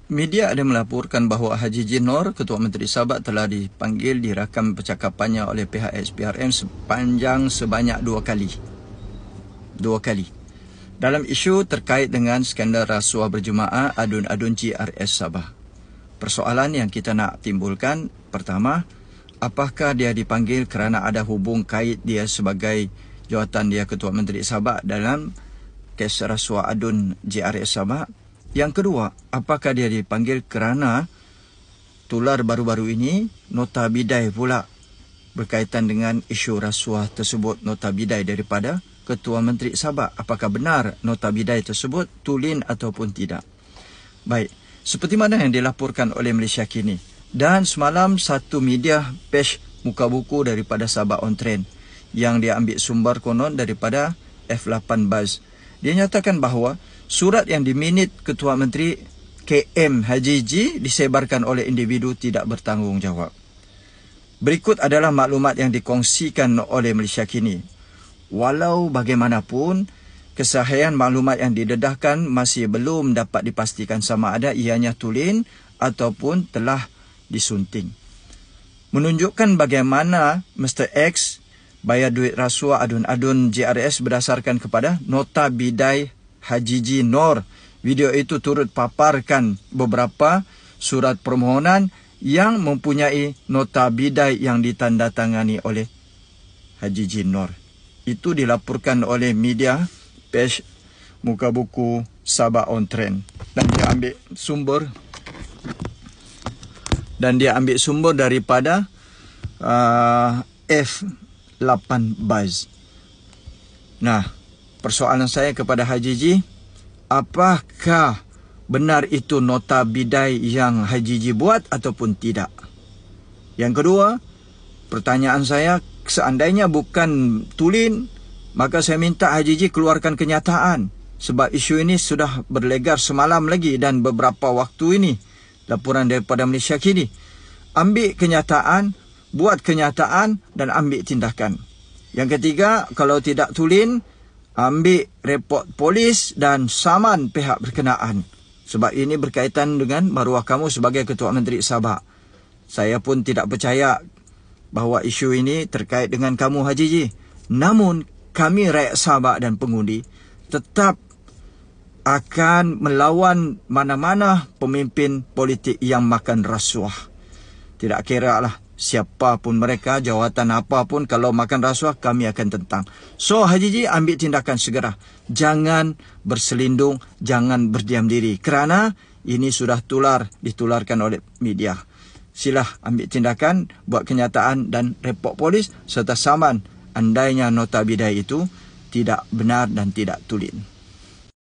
Media ada melaporkan bahawa Haji Jinor, Ketua Menteri Sabah, telah dipanggil dirakam percakapannya oleh pihak SPRM sebanyak 2 kali. 2 kali. Dalam isu terkait dengan skandal rasuah berjemaah adun-adun GRS Sabah. Persoalan yang kita nak timbulkan, pertama, apakah dia dipanggil kerana ada hubung kait dia sebagai jawatan dia Ketua Menteri Sabah dalam kes rasuah adun GRS Sabah? Yang kedua, apakah dia dipanggil kerana tular baru-baru ini nota bidai pula berkaitan dengan isu rasuah tersebut, nota bidai daripada Ketua Menteri Sabah? Apakah benar nota bidai tersebut tulen ataupun tidak? Baik, seperti mana yang dilaporkan oleh Malaysia Kini. Dan semalam satu media page muka buku daripada Sabah On Trend yang dia ambil sumber konon daripada F8 Buzz. Dia nyatakan bahawa surat yang diminit Ketua Menteri KM Haji G disebarkan oleh individu tidak bertanggungjawab. Berikut adalah maklumat yang dikongsikan oleh Malaysia Kini. Walau bagaimanapun, kesahihan maklumat yang didedahkan masih belum dapat dipastikan sama ada ianya tulen ataupun telah disunting. Menunjukkan bagaimana Mr. X bayar duit rasuah adun-adun GRS berdasarkan kepada nota bidai Haji Jinor. Video itu turut paparkan beberapa surat permohonan yang mempunyai nota bidai yang ditandatangani oleh Haji Jinor. Itu dilaporkan oleh media page muka buku Sabah On Trend. Dan dia ambil sumber daripada F8 Buzz. Nah, persoalan saya kepada Haji G, apakah benar itu nota bidai yang Haji G buat ataupun tidak? Yang kedua, pertanyaan saya, seandainya bukan tulen, maka saya minta Haji G keluarkan kenyataan. Sebab isu ini sudah berlegar semalam lagi dan beberapa waktu ini. Laporan daripada Malaysia Kini. Ambil kenyataan, buat kenyataan dan ambil tindakan. Yang ketiga, kalau tidak tulen, ambil report polis dan saman pihak berkenaan. Sebab ini berkaitan dengan maruah kamu sebagai Ketua Menteri Sabah. Saya pun tidak percaya bahawa isu ini terkait dengan kamu Haji G. Namun, kami rakyat Sabah dan pengundi tetap akan melawan mana-mana pemimpin politik yang makan rasuah. Tidak kira lah siapa pun mereka, jawatan apa pun, kalau makan rasuah kami akan tentang. So Haji G ambil tindakan segera. Jangan berselindung, jangan berdiam diri. Kerana ini sudah ditularkan oleh media. Sila ambil tindakan, buat kenyataan dan report polis serta saman andainya nota bidai itu tidak benar dan tidak tulen.